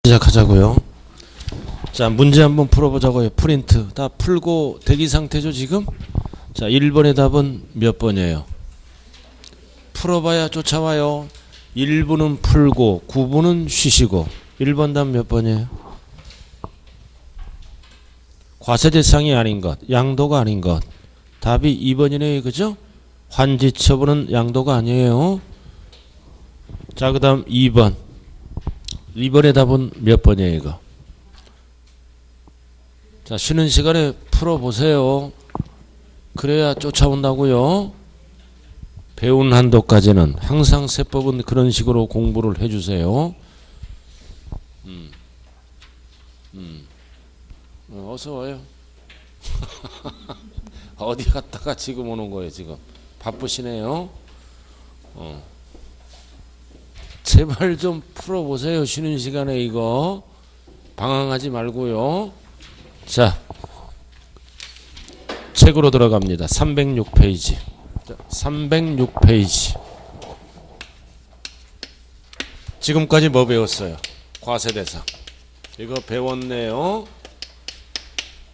시작하자고요. 자, 문제 한번 풀어보자고요. 프린트 다 풀고 대기 상태죠 지금? 자, 1번의 답은 몇 번이에요? 풀어봐야 쫓아와요. 1분은 풀고 9분은 쉬시고. 1번 답 몇 번이에요? 과세대상이 아닌 것, 양도가 아닌 것. 답이 2번이네요. 그죠? 환지처분은 양도가 아니에요. 자, 그 다음 2번. 2번의 답은 몇 번이에요 이거? 자, 쉬는 시간에 풀어보세요. 그래야 쫓아온다고요. 배운 한도까지는 항상 세법은 그런 식으로 공부를 해주세요. 어서 와요. 어디 갔다가 지금 오는 거예요 지금? 바쁘시네요. 제발 좀 풀어보세요. 쉬는 시간에 이거 방황하지 말고요. 자, 책으로 들어갑니다. 306페이지. 자, 306페이지. 지금까지 뭐 배웠어요? 과세대상. 이거 배웠네요.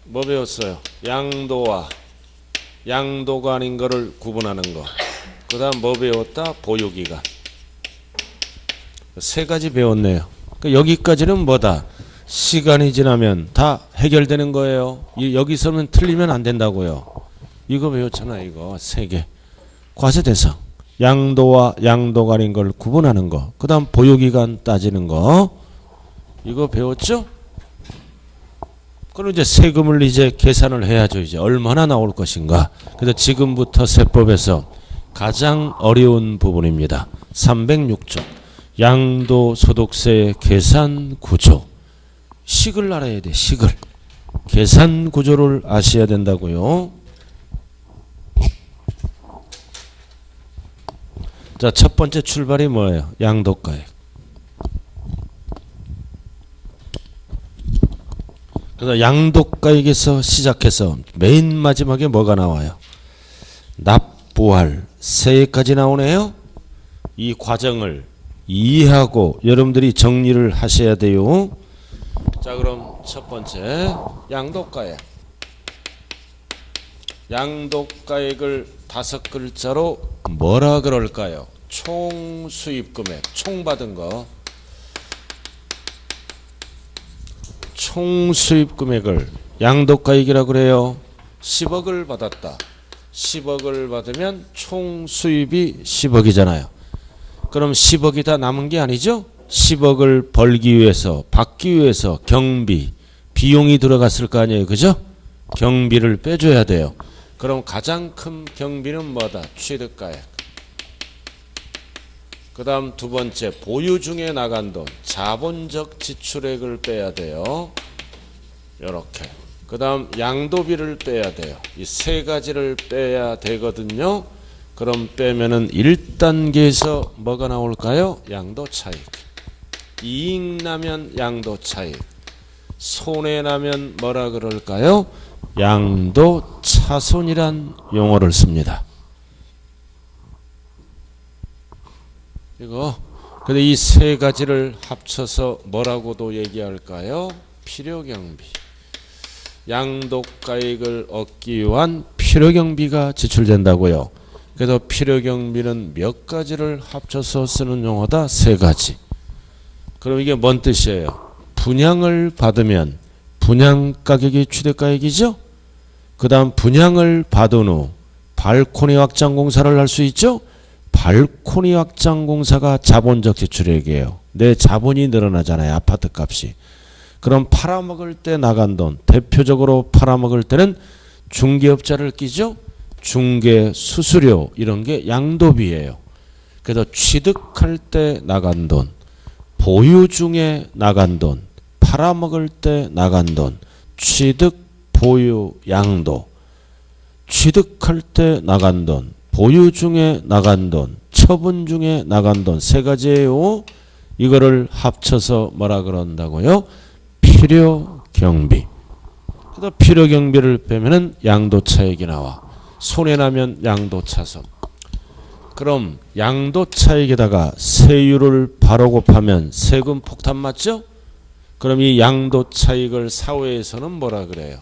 뭐 배웠어요? 양도와 양도가 아닌 거를 구분하는 거. 그 다음 뭐 배웠다? 보유기간. 세 가지 배웠네요. 그러니까 여기까지는 뭐다? 시간이 지나면 다 해결되는 거예요. 여기서는 틀리면 안 된다고요. 이거 배웠잖아요. 이거 세 개. 과세대상. 양도와 양도가 아닌 걸 구분하는 거. 그 다음 보유기간 따지는 거. 이거 배웠죠? 그럼 이제 세금을 이제 계산을 해야죠. 이제 얼마나 나올 것인가. 그래서 지금부터 세법에서 가장 어려운 부분입니다. 306조. 양도소득세 계산 구조. 식을 알아야 돼. 식을. 계산 구조를 아셔야 된다고요. 자, 첫 번째 출발이 뭐예요? 양도가액. 그래서 양도가액에서 시작해서 맨 마지막에 뭐가 나와요? 납부할 세액까지 나오네요. 이 과정을 이해하고 여러분들이 정리를 하셔야 돼요. 자, 그럼 첫 번째 양도가액. 양도가액을 5글자로 뭐라 그럴까요? 총수입금액. 총 받은 거. 총수입금액을 양도가액이라고 그래요. 10억을 받았다. 10억을 받으면 총수입이 10억이잖아요. 그럼 10억이 다 남은 게 아니죠? 10억을 벌기 위해서, 받기 위해서 경비, 비용이 들어갔을 거 아니에요. 그죠? 경비를 빼줘야 돼요. 그럼 가장 큰 경비는 뭐다? 취득가액. 그 다음 두 번째, 보유 중에 나간 돈, 자본적 지출액을 빼야 돼요. 요렇게. 그 다음 양도비를 빼야 돼요. 이 세 가지를 빼야 되거든요. 그럼 빼면은 1단계에서 뭐가 나올까요? 양도차익. 이익 나면 양도차익. 손해 나면 뭐라 그럴까요? 양도차손이란 용어를 씁니다. 이거 근데 이 세 가지를 합쳐서 뭐라고도 얘기할까요? 필요경비. 양도가액을 얻기 위한 필요경비가 지출된다고요. 그래서 필요경비는 몇 가지를 합쳐서 쓰는 용어다? 세 가지. 그럼 이게 뭔 뜻이에요? 분양을 받으면 분양가격이 취득가액이죠? 그 다음 분양을 받은 후 발코니 확장공사를 할 수 있죠? 발코니 확장공사가 자본적 지출액이에요. 내 자본이 늘어나잖아요. 아파트 값이. 그럼 팔아먹을 때 나간 돈, 대표적으로 팔아먹을 때는 중개업자를 끼죠? 중개 수수료 이런 게 양도비예요. 그래서 취득할 때 나간 돈, 보유 중에 나간 돈, 팔아먹을 때 나간 돈, 취득, 보유, 양도. 취득할 때 나간 돈, 보유 중에 나간 돈, 처분 중에 나간 돈 세 가지예요. 이거를 합쳐서 뭐라 그런다고요? 필요경비. 그래서 필요경비를 빼면은 양도차익이 나와. 손해나면 양도차손. 그럼 양도차익에다가 세율을 바로 곱하면 세금 폭탄 맞죠? 그럼 이 양도 차익을 사회에서는 뭐라 그래요?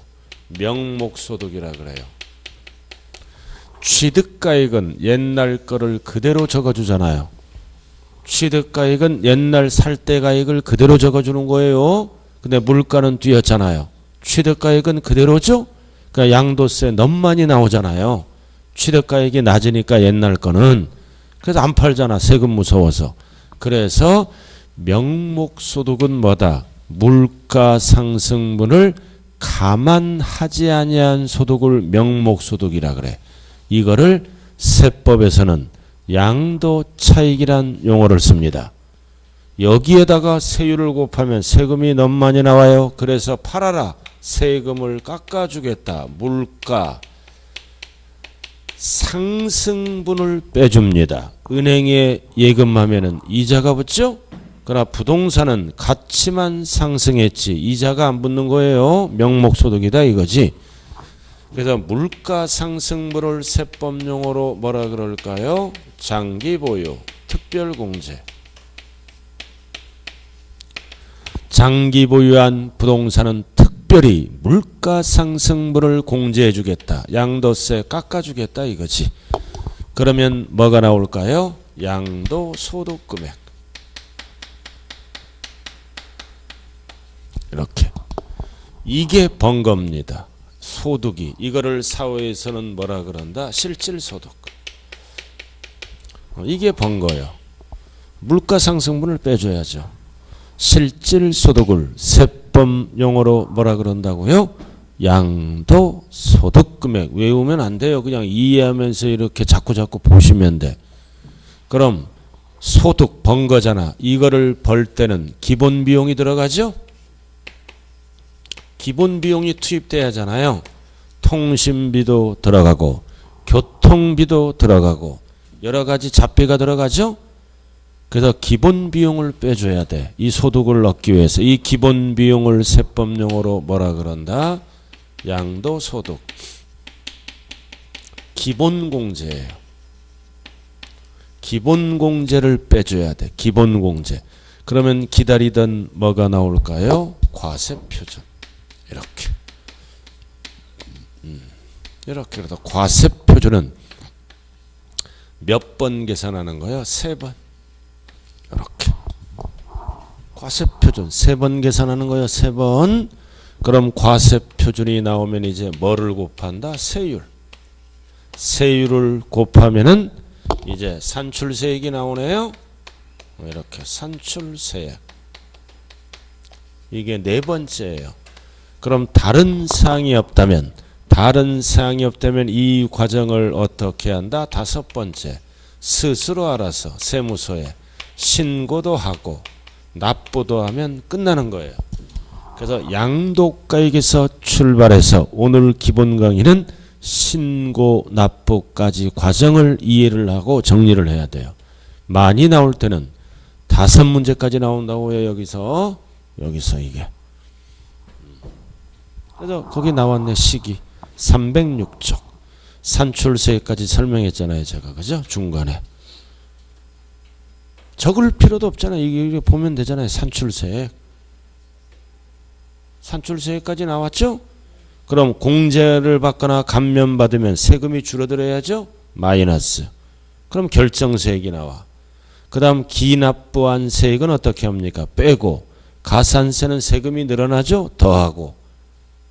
명목소득이라 그래요. 취득가액은 옛날 거를 그대로 적어주잖아요. 취득가액은 옛날 살 때 가액을 그대로 적어주는 거예요. 근데 물가는 뛰었잖아요. 취득가액은 그대로죠? 그러니까 양도세 너무 많이 나오잖아요. 취득가액이 낮으니까 옛날 거는. 그래서 안 팔잖아. 세금 무서워서. 그래서 명목소득은 뭐다? 물가 상승분을 감안하지 아니한 소득을 명목소득이라 그래. 이거를 세법에서는 양도차익이란 용어를 씁니다. 여기에다가 세율을 곱하면 세금이 너무 많이 나와요. 그래서 팔아라. 세금을 깎아주겠다. 물가 상승분을 빼줍니다. 은행에 예금하면은 이자가 붙죠? 그러나 부동산은 가치만 상승했지 이자가 안 붙는 거예요. 명목소득이다 이거지. 그래서 물가 상승분을 세법용어로 뭐라 그럴까요? 장기보유, 특별공제. 장기 보유한 부동산은 특별히 물가 상승분을 공제해 주겠다. 양도세 깎아주겠다 이거지. 그러면 뭐가 나올까요? 양도소득금액. 이렇게. 이게 번거입니다. 소득이. 이거를 사회에서는 뭐라 그런다? 실질소득. 이게 번거예요. 물가 상승분을 빼줘야죠. 실질소득을 세법 용어로 뭐라 그런다고요? 양도소득금액. 외우면 안 돼요. 그냥 이해하면서 이렇게 자꾸 보시면 돼. 그럼 소득 번거잖아. 이거를 벌 때는 기본 비용이 들어가죠? 기본 비용이 투입돼야 하잖아요. 통신비도 들어가고 교통비도 들어가고 여러 가지 잡비가 들어가죠? 그래서 기본 비용을 빼줘야 돼. 이 소득을 얻기 위해서. 이 기본 비용을 세법용어로 뭐라 그런다? 양도소득. 기본공제예요. 기본공제를 빼줘야 돼. 기본공제. 그러면 기다리던 뭐가 나올까요? 과세표준. 이렇게. 이렇게. 그래서 과세표준은 몇 번 계산하는 거예요? 3번. 이렇게. 과세표준 3번 계산하는 거예요. 3번. 그럼 과세표준이 나오면 이제 뭐를 곱한다? 세율. 세율을 곱하면은 이제 산출세액이 나오네요. 이렇게 산출세액. 이게 4번째예요. 그럼 다른 사항이 없다면 이 과정을 어떻게 한다? 5번째. 스스로 알아서 세무서에 신고도 하고 납부도 하면 끝나는 거예요. 그래서 양도가액에서 출발해서 오늘 기본 강의는 신고 납부까지 과정을 이해를 하고 정리를 해야 돼요. 많이 나올 때는 5문제까지 나온다고 해요. 여기서 이게. 그래서 거기 나왔네. 시기 306쪽 산출세까지 설명했잖아요. 제가 그죠? 중간에 적을 필요도 없잖아요. 이게 보면 되잖아요. 산출세까지 나왔죠? 그럼 공제를 받거나 감면받으면 세금이 줄어들어야죠? 마이너스. 그럼 결정세액이 나와. 그 다음 기납부한 세액은 어떻게 합니까? 빼고. 가산세는 세금이 늘어나죠? 더하고.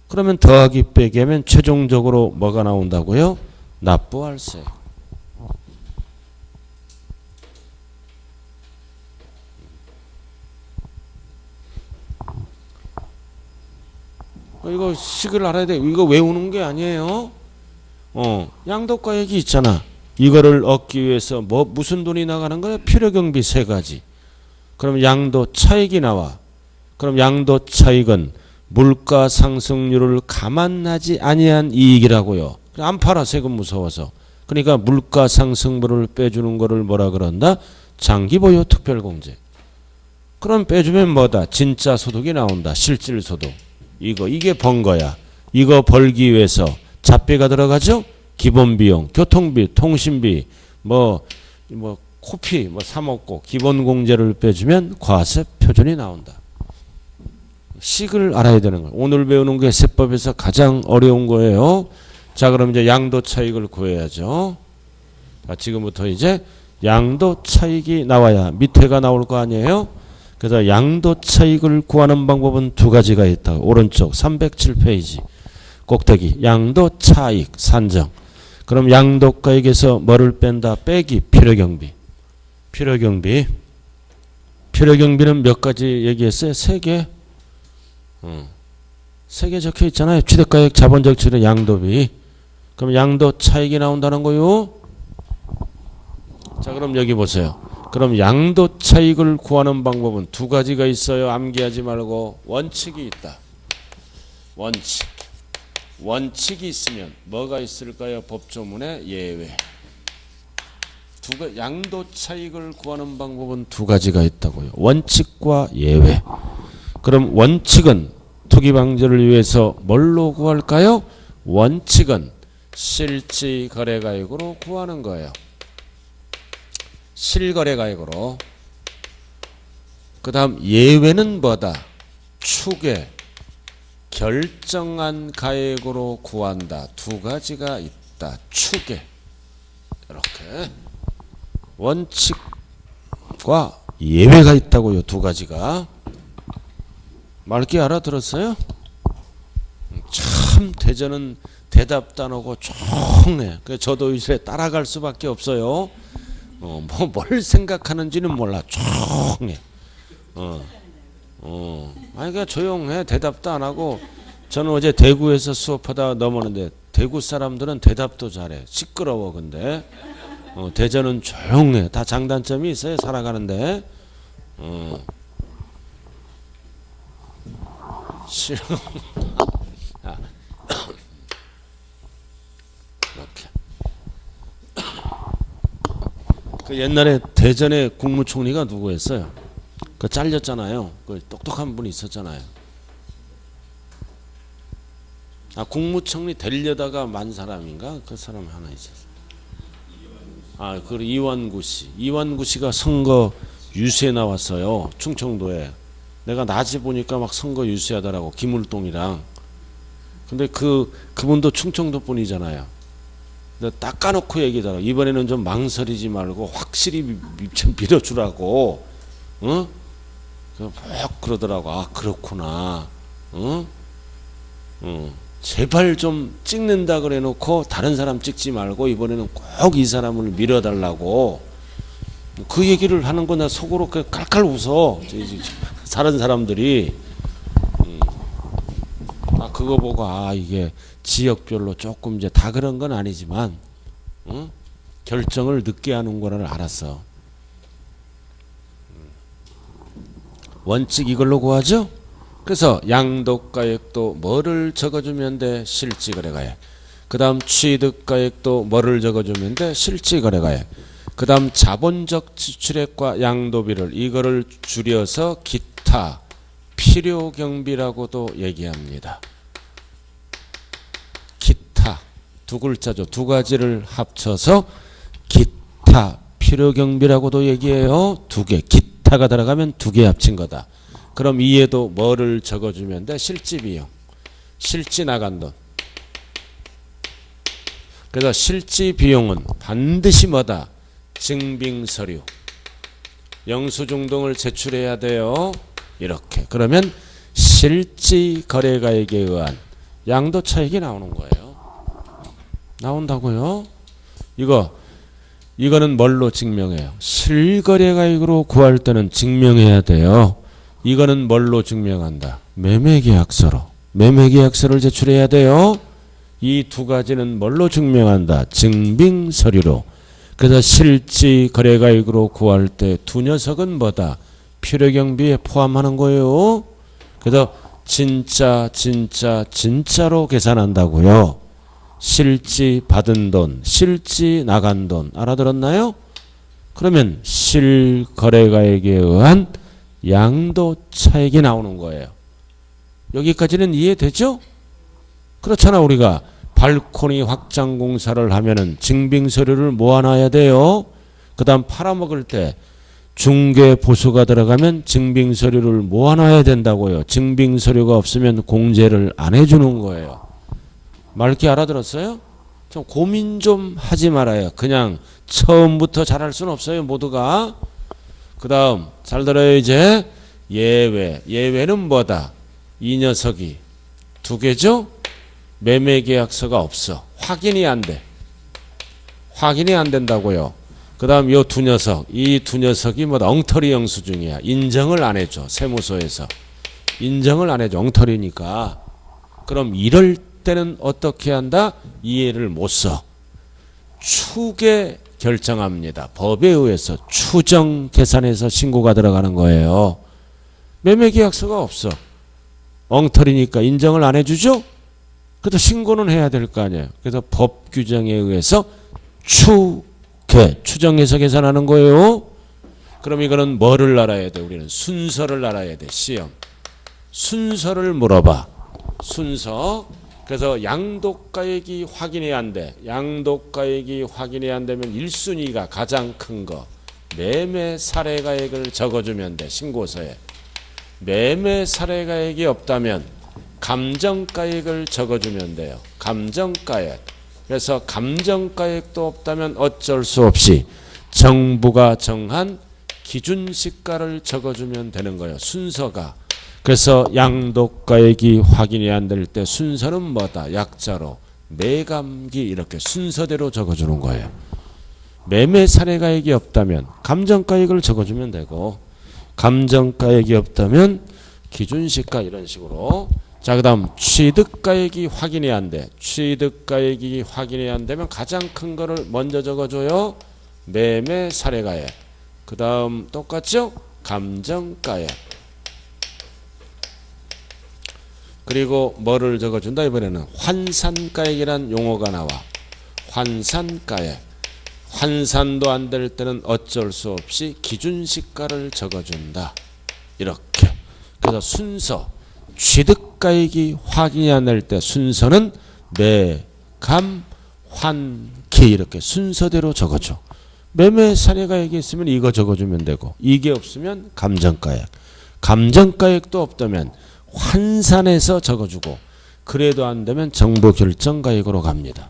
그러면 더하기 빼기 하면 최종적으로 뭐가 나온다고요? 납부할 세액. 이거 식을 알아야 돼. 이거 외우는 게 아니에요. 양도가액이 있잖아. 이거를 얻기 위해서 무슨 돈이 나가는 거야? 필요경비 3가지. 그럼 양도차익이 나와. 그럼 양도차익은 물가 상승률을 감안하지 아니한 이익이라고요. 안 팔아. 세금 무서워서. 그러니까 물가 상승분을 빼주는 거를 뭐라 그런다? 장기보유 특별공제. 그럼 빼주면 뭐다? 진짜 소득이 나온다. 실질소득. 이게 번거야. 이거 벌기 위해서 잡비가 들어가죠? 기본비용, 교통비, 통신비, 코피 사 먹고 기본공제를 빼주면 과세표준이 나온다. 식을 알아야 되는 거예요. 오늘 배우는 게 세법에서 가장 어려운 거예요. 자, 그럼 이제 양도 차익을 구해야죠. 자, 지금부터 이제 양도 차익이 나와야 밑에가 나올 거 아니에요. 그래서 양도 차익을 구하는 방법은 두 가지가 있다. 오른쪽 307페이지 꼭대기 양도 차익 산정. 그럼 양도가액에서 뭐를 뺀다? 빼기 필요경비. 필요경비는 몇 가지 얘기했어요? 세 개. 세 개 적혀 있잖아요. 취득가액, 자본적 출의, 양도비. 그럼 양도 차익이 나온다는 거요. 자, 그럼 여기 보세요. 그럼 양도 차익을 구하는 방법은 두 가지가 있어요. 암기하지 말고. 원칙이 있다. 원칙이 있으면 뭐가 있을까요? 법조문에 예외. 양도 차익을 구하는 방법은 두 가지가 있다고요. 원칙과 예외. 그럼 원칙은 투기 방지를 위해서 뭘로 구할까요? 원칙은 실지 거래가액으로 구하는 거예요. 실거래가액으로. 그 다음 예외는 뭐다? 추계 결정한 가액으로 구한다. 두 가지가 있다. 추계. 이렇게 원칙과 예외가 있다고요. 두 가지가. 맑게 알아들었어요? 참 대전은 대답도 안 하고 조용해. 저도 이제 따라갈 수밖에 없어요. 뭘 생각하는지는 몰라. 조용해. 아니 그냥 조용해. 대답도 안 하고. 저는 어제 대구에서 수업하다 넘었는데 대구 사람들은 대답도 잘해. 시끄러워. 근데 대전은 조용해. 다 장단점이 있어요. 살아가는데. 싫어. 이렇게. 그 옛날에 대전의 국무총리가 누구였어요? 그 잘렸잖아요. 그 똑똑한 분이 있었잖아요. 국무총리 되려다가 만 사람인가? 그 사람 하나 있었어요. 그 이완구 씨. 이완구 씨가 선거 유세 나왔어요. 충청도에. 내가 낮에 보니까 막 선거 유세하더라고. 김울동이랑. 근데 그분도 충청도 분이잖아요. 근데 딱 까놓고 얘기하더라고. 이번에는 좀 망설이지 말고 확실히 좀 밀어주라고. 응? 그러더라고. 그렇구나. 응? 제발 좀 찍는다 그래 놓고 다른 사람 찍지 말고 이번에는 꼭 이 사람을 밀어달라고. 그 얘기를 하는 거 나 속으로 깔깔 웃어. 다른 사람들이. 그거 보고 이게 지역별로 조금 이제 다 그런 건 아니지만 결정을 늦게 하는 거를 알았어. 원칙 이걸로 구하죠. 그래서 양도가액도 뭐를 적어주면 돼? 실지거래가액. 그 다음 취득가액도 뭐를 적어주면 돼? 실지거래가액. 그 다음 자본적 지출액과 양도비를 이거를 줄여서 기타 필요경비라고도 얘기합니다. 기타 두 글자죠. 두 가지를 합쳐서 기타 필요경비라고도 얘기해요. 두 개. 기타가 들어가면 두 개 합친 거다. 그럼 이에도 뭐를 적어주면 돼? 실지비용. 실지 나간 돈. 그래서 실지비용은 반드시 뭐다? 증빙서류. 영수증등을 제출해야 돼요. 이렇게. 그러면 실지거래가액에 의한 양도차익이 나오는 거예요. 나온다고요? 이거는 뭘로 증명해요? 실거래가액으로 구할 때는 증명해야 돼요. 이거는 뭘로 증명한다? 매매계약서로. 매매계약서를 제출해야 돼요. 이 두 가지는 뭘로 증명한다? 증빙서류로. 그래서 실지거래가액으로 구할 때 두 녀석은 뭐다? 필요경비에 포함하는 거예요. 그래서 진짜로 계산한다고요. 실지 받은 돈, 실지 나간 돈. 알아들었나요? 그러면 실거래가액에 의한 양도차익이 나오는 거예요. 여기까지는 이해되죠? 그렇잖아. 우리가 발코니 확장 공사를 하면은 증빙서류를 모아놔야 돼요. 그 다음 팔아먹을 때 중개 보수가 들어가면 증빙서류를 모아놔야 된다고요. 증빙서류가 없으면 공제를 안 해주는 거예요. 맑게 알아들었어요? 좀 고민 좀 하지 말아요. 그냥 처음부터 잘할 수는 없어요. 모두가. 그 다음 잘 들어요. 이제 예외. 예외는 뭐다? 이 녀석이 두 개죠? 매매계약서가 없어. 확인이 안 돼. 확인이 안 된다고요. 그 다음 요 두 녀석. 이 두 녀석이 뭐다? 엉터리 영수증이야. 인정을 안 해줘. 세무서에서. 인정을 안 해줘. 엉터리니까. 그럼 이럴 때는 어떻게 한다? 이해를 못 써. 추계 결정합니다. 법에 의해서 추정 계산해서 신고가 들어가는 거예요. 매매계약서가 없어. 엉터리니까 인정을 안 해주죠? 그래도 신고는 해야 될 거 아니에요. 그래서 법 규정에 의해서 추정해서 계산하는 거예요. 그럼 이거는 뭐를 알아야 돼? 우리는 순서를 알아야 돼. 시험. 순서를 물어봐. 순서. 그래서 양도가액이 확인이 안 돼. 양도가액이 확인이 안 되면 1순위가 가장 큰 거. 매매 사례가액을 적어주면 돼. 신고서에. 매매 사례가액이 없다면 감정가액을 적어주면 돼요. 감정가액. 그래서 감정가액도 없다면 어쩔 수 없이 정부가 정한 기준시가를 적어주면 되는 거예요. 순서가. 그래서 양도가액이 확인이 안 될 때 순서는 뭐다? 약자로 매감기 이렇게 순서대로 적어주는 거예요. 매매 사례가액이 없다면 감정가액을 적어주면 되고 감정가액이 없다면 기준시가 이런 식으로. 자, 그 다음 취득가액이 확인이 안 돼. 취득가액이 확인이 안 되면 가장 큰 거를 먼저 적어줘요. 매매 사례가액. 그 다음 똑같죠? 감정가액. 그리고 뭐를 적어준다? 이번에는 환산가액이란 용어가 나와. 환산가액. 환산도 안 될 때는 어쩔 수 없이 기준시가를 적어준다. 이렇게. 그래서 순서. 취득가액이 확인이 안 될 때 순서는 매, 감, 환, 기 이렇게 순서대로 적어줘. 매매 사례가액이 있으면 이거 적어주면 되고 이게 없으면 감정가액. 감정가액도 없다면 환산해서 적어주고 그래도 안 되면 정보결정가액으로 갑니다.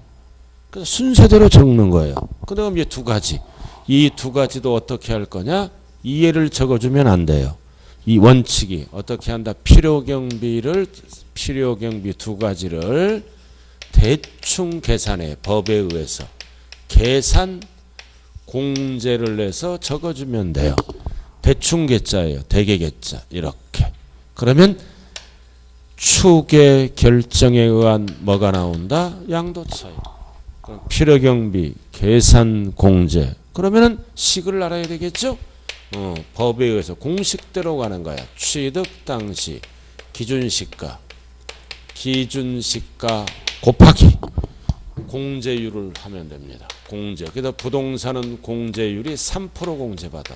그래서 순서대로 적는 거예요. 그 다음 이제 두 가지. 이 두 가지도 어떻게 할 거냐? 이해를 적어주면 안 돼요. 이 원칙이 어떻게 한다? 필요경비 두 가지를 대충 계산해. 법에 의해서. 계산 공제를 내서 적어주면 돼요. 대충 계자예요. 대개 계자. 이렇게. 그러면 추계 결정에 의한 뭐가 나온다? 양도 차익. 필요경비, 계산 공제. 그러면은 식을 알아야 되겠죠? 법에 의해서 공식대로 가는 거야. 취득 당시 기준시가 곱하기 공제율을 하면 됩니다. 공제. 그래서 부동산은 공제율이 3% 공제받아.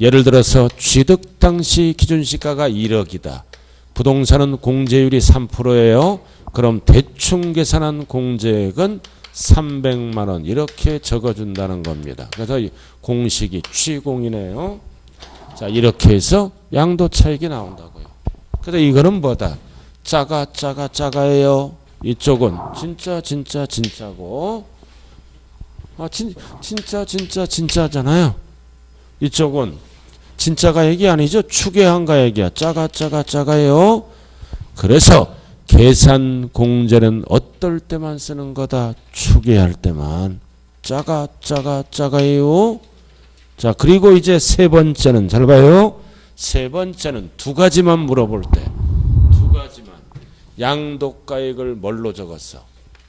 예를 들어서 취득 당시 기준시가가 1억이다. 부동산은 공제율이 3%예요. 그럼 대충 계산한 공제액은 300만 원 이렇게 적어준다는 겁니다. 그래서 공식이 취공이네요. 자, 이렇게 해서 양도 차익이 나온다고요. 그래서 이거는 뭐다? 짜가예요. 이쪽은 진짜고 진짜잖아요. 이쪽은 진짜가액이 아니죠. 추계한 가액이야. 짜가예요. 그래서 계산 공제는 어떨 때만 쓰는 거다? 추계할 때만. 짜가예요. 자, 그리고 이제 세 번째는 잘 봐요. 세 번째는 두 가지만 물어볼 때. 두 가지만. 양도가액을 뭘로 적었어?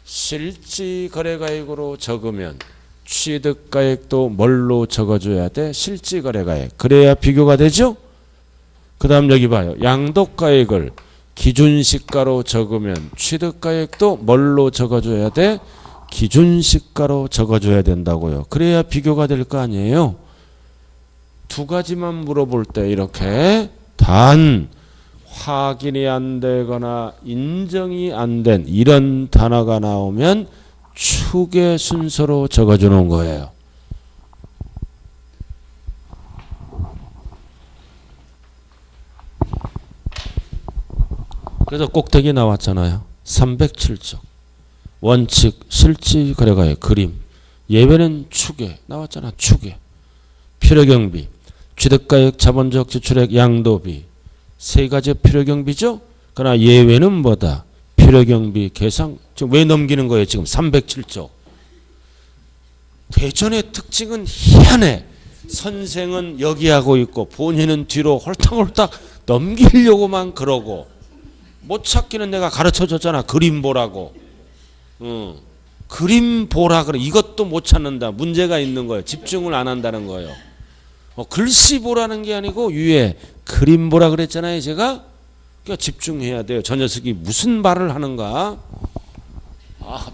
실지거래가액으로 적으면 취득가액도 뭘로 적어줘야 돼? 실지거래가액. 그래야 비교가 되죠? 그 다음 여기 봐요. 양도가액을 기준시가로 적으면 취득가액도 뭘로 적어줘야 돼? 기준시가로 적어줘야 된다고요. 그래야 비교가 될 거 아니에요. 두 가지만 물어볼 때 이렇게 단 확인이 안 되거나 인정이 안 된 이런 단어가 나오면 추계 순서로 적어주는 거예요. 그래서 꼭대기 나왔잖아요. 307쪽. 원칙, 실지, 거래가액, 그림. 예외는 추계. 나왔잖아. 추계. 필요경비, 취득가액, 자본적 지출액, 양도비. 세 가지 필요경비죠. 그러나 예외는 뭐다? 필요경비 계상. 지금 왜 넘기는 거예요? 지금 307쪽. 대전의 특징은 희한해. 선생은 여기 하고 있고 본인은 뒤로 홀딱홀딱 넘기려고만 그러고, 못 찾기는 내가 가르쳐줬잖아. 그림 보라고. 그림 보라 그래. 이것도 못 찾는다. 문제가 있는 거예요. 집중을 안 한다는 거예요. 글씨 보라는 게 아니고 위에 그림 보라 그랬잖아요. 제가. 그러니까 집중해야 돼요. 저 녀석이 무슨 말을 하는가.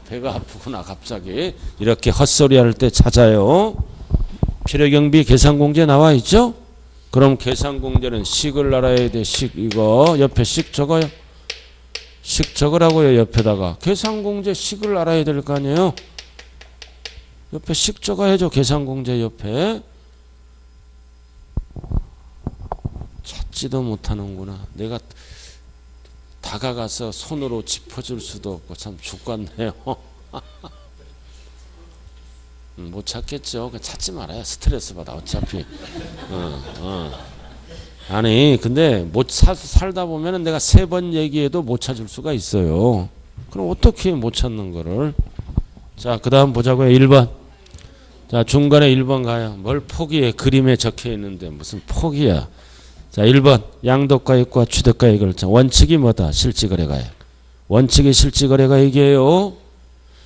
배가 아프구나 갑자기. 이렇게 헛소리 할 때 찾아요. 필요경비 계산공제 나와 있죠. 그럼 계산공제는 식을 알아야 돼. 식. 이거 옆에 식 적어요. 식 적으라고요. 옆에다가 계산공제 식을 알아야 될 거 아니에요. 옆에 식 적어야죠. 계산공제 옆에. 찾지도 못하는구나. 내가 다가가서 손으로 짚어줄 수도 없고 참 죽겠네요. 못 찾겠죠. 찾지 말아요. 스트레스 받아 어차피. 아니 근데 못 살다 보면은 내가 3번 얘기해도 못 찾을 수가 있어요. 그럼 어떻게 못 찾는 거를. 자, 그 다음 보자고요. 1번. 자, 중간에 1번 가요. 뭘 포기해. 그림에 적혀 있는데 무슨 포기야. 자, 1번 양도가액과 취득가액 결정. 원칙이 뭐다? 실지거래가액. 원칙이 실지거래가액이에요.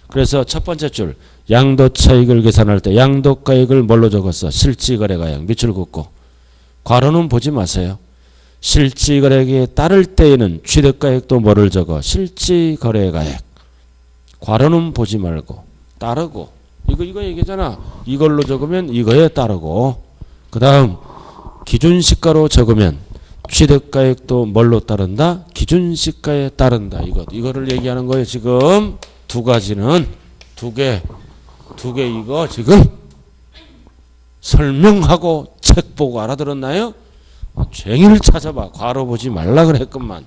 그래서 첫 번째 줄 양도차익을 계산할 때 양도가액을 뭘로 적었어? 실지거래가액. 밑줄 긋고. 괄호는 보지 마세요. 실지거래액에 따를 때에는 취득가액도 뭐를 적어? 실지거래가액. 괄호는 보지 말고 따르고. 이거 얘기잖아. 이걸로 적으면 이거에 따르고. 그 다음 기준시가로 적으면 취득가액도 뭘로 따른다? 기준시가에 따른다. 이거를 얘기하는 거예요. 지금 두 가지는 두 개 이거 지금 설명하고 책 보고 알아들었나요? 쟁이를 찾아봐. 괄호 보지 말라 그랬건만.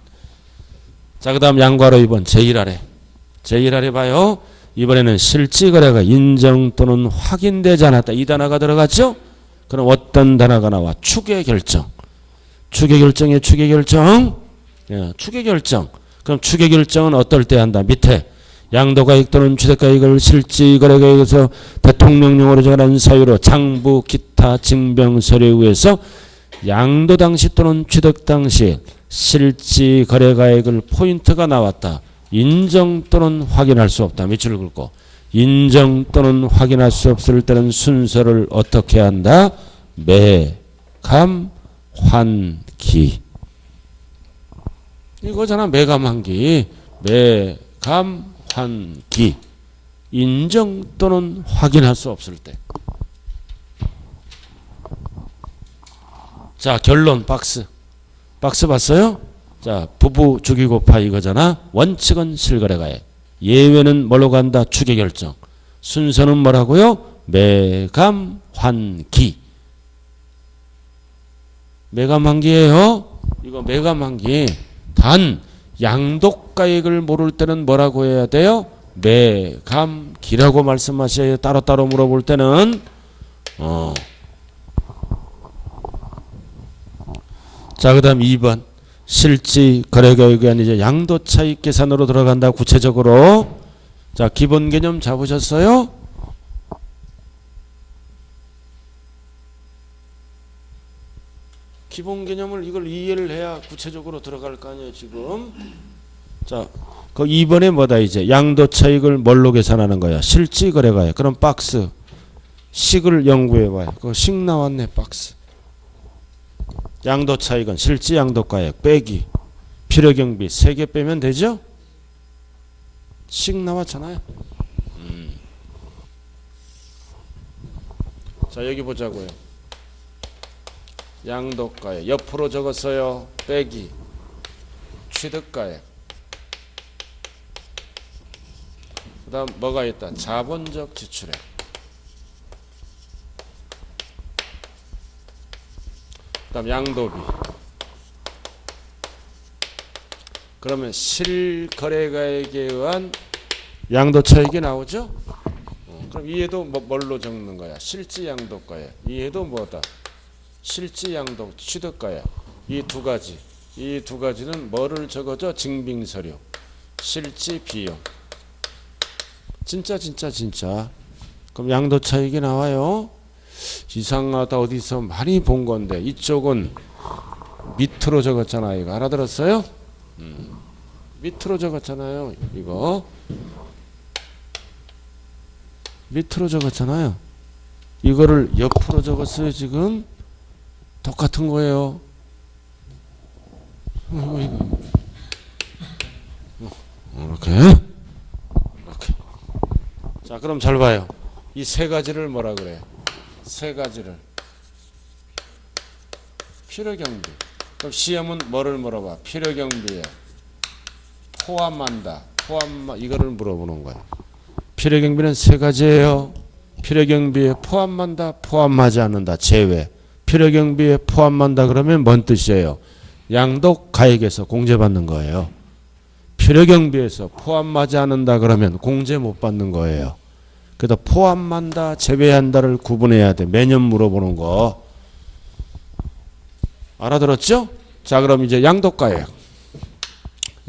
자, 그 다음 양괄호 2번 제1아래. 제1아래 봐요. 이번에는 실지거래가 인정 또는 확인되지 않았다. 이 단어가 들어갔죠? 그럼 어떤 단어가 나와? 추계결정. 추계결정이에요. 추계결정. 예, 추계결정. 그럼 추계결정은 어떨 때 한다? 밑에 양도가액 또는 취득가액을 실지거래가액에서 대통령령으로 정한 사유로 장부 기타 증명서류에 의해서 양도 당시 또는 취득 당시 실지거래가액을 포인트가 나왔다. 인정 또는 확인할 수 없다. 밑줄을 긋고. 인정 또는 확인할 수 없을 때는 순서를 어떻게 한다? 매감, 환기. 이거잖아. 매감, 환기. 매감, 환기. 인정 또는 확인할 수 없을 때. 자, 결론 박스. 박스 봤어요? 자, 부부 주기 곱하 이거잖아. 원칙은 실거래가액. 예외는 뭘로 간다? 추계결정. 순서는 뭐라고요? 매감, 환기. 매감, 환기예요. 이거 매감, 환기. 단 양도가액을 모를 때는 뭐라고 해야 돼요? 매감기라고 말씀하셔야 따로따로 물어볼 때는. 자, 그 다음 2번. 실지거래가액이 아니죠. 양도차익 계산으로 들어간다. 구체적으로. 자, 기본 개념 잡으셨어요? 기본 개념을 이걸 이해를 해야 구체적으로 들어갈 거 아니에요, 지금. 자, 그 2번에 뭐다 이제? 양도차익을 뭘로 계산하는 거야? 실지거래가액. 그럼 박스. 식을 연구해 봐요. 그거 식 나왔네, 박스. 양도차익은 실지양도가액 빼기 필요경비 3개 빼면 되죠? 식 나왔잖아요. 자, 여기 보자고요. 양도가액 옆으로 적었어요. 빼기 취득가액. 그 다음 뭐가 있다? 자본적 지출액. 그 다음 양도비. 그러면 실거래가액에 의한 양도차익이 나오죠? 그럼 이해도 뭘로 적는 거야? 실지양도가액. 이해도 뭐다? 실지양도 취득가액. 이 두 가지. 이 두 가지는 뭐를 적어줘? 증빙서류. 실지비용. 진짜. 그럼 양도차익이 나와요. 이상하다. 어디서 많이 본 건데 이쪽은 밑으로 적었잖아요. 이거 알아들었어요? 밑으로 적었잖아요. 이거 밑으로 적었잖아요. 이거를 옆으로 적었어요. 지금 똑같은 거예요. 이렇게. 자, 그럼 잘 봐요. 이 세 가지를 뭐라 그래요? 세 가지를 필요경비. 그럼 시험은 뭐를 물어봐? 필요경비에 포함한다. 이거를 물어보는 거야. 필요경비는 세 가지예요. 필요경비에 포함한다, 포함하지 않는다, 제외. 필요경비에 포함한다 그러면 뭔 뜻이에요? 양도가액에서 공제받는 거예요. 필요경비에서 포함하지 않는다 그러면 공제 못 받는 거예요. 그래서 포함한다, 제외한다를 구분해야 돼. 매년 물어보는 거. 알아들었죠? 자, 그럼 이제 양도가액.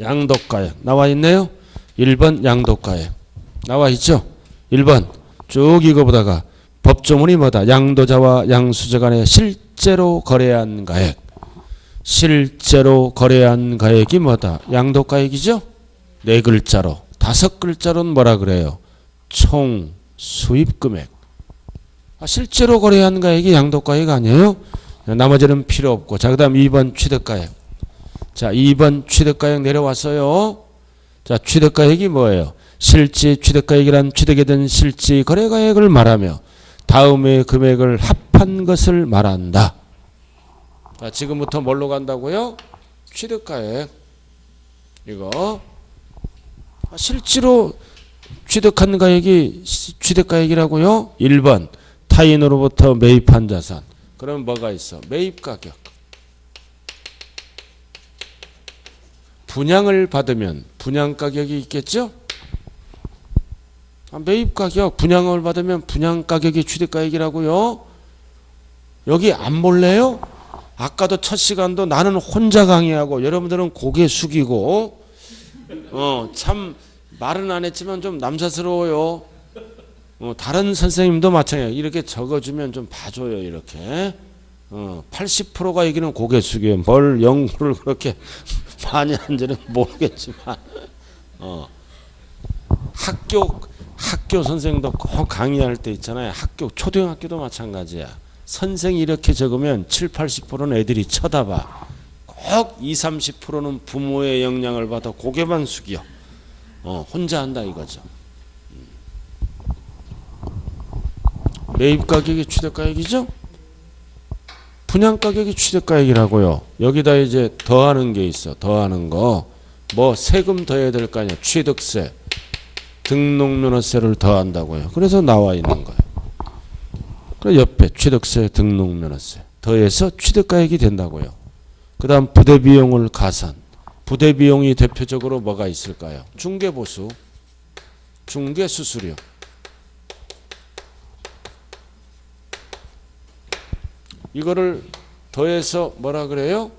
양도가액 나와 있네요. 1번 양도가액 나와 있죠? 1번 쭉 이거보다가 법조문이 뭐다? 양도자와 양수자 간에 실제로 거래한 가액. 실제로 거래한 가액이 뭐다? 양도가액이죠? 4글자로. 5글자로는 뭐라 그래요? 총 수입금액. 실제로 거래한 가액이 양도가액 아니에요? 나머지는 필요 없고. 자, 그 다음 2번 취득가액. 자, 2번 취득가액 내려왔어요. 자, 취득가액이 뭐예요? 실지 취득가액이란 취득에 든 실지 거래가액을 말하며 다음의 금액을 합한 것을 말한다. 자, 지금부터 뭘로 간다고요? 취득가액. 이거 실제로 취득한 가액이 취득가액이라고요? 1번 타인으로부터 매입한 자산. 그럼 뭐가 있어? 매입가격. 분양을 받으면 분양가격이 있겠죠? 매입가격, 분양을 받으면 분양가격이 취득가액이라고요? 여기 안 볼래요? 아까도 첫 시간도 나는 혼자 강의하고 여러분들은 고개 숙이고 참 말은 안 했지만 좀 남사스러워요. 다른 선생님도 마찬가지예요. 이렇게 적어주면 좀 봐줘요. 이렇게 80%가 여기는 고개 숙여요. 뭘 연구를 그렇게 많이 한지는 모르겠지만 학교 선생님도 꼭 강의할 때 있잖아요. 초등학교도 마찬가지야. 선생이 이렇게 적으면 7, 80%는 애들이 쳐다봐. 꼭 20, 30%는 부모의 영향을 받아 고개만 숙여. 혼자 한다 이거죠. 매입가격이 취득가액이죠? 분양가격이 취득가액이라고요. 여기다 이제 더하는 게 있어. 더하는 거. 뭐 세금 더해야 될 거 아니야. 취득세, 등록면허세를 더한다고요. 그래서 나와 있는 거예요. 그 옆에 취득세, 등록면허세 더해서 취득가액이 된다고요. 그 다음 부대비용을 가산. 부대비용이 대표적으로 뭐가 있을까요? 중개보수, 중개수수료. 이거를 더해서 뭐라 그래요?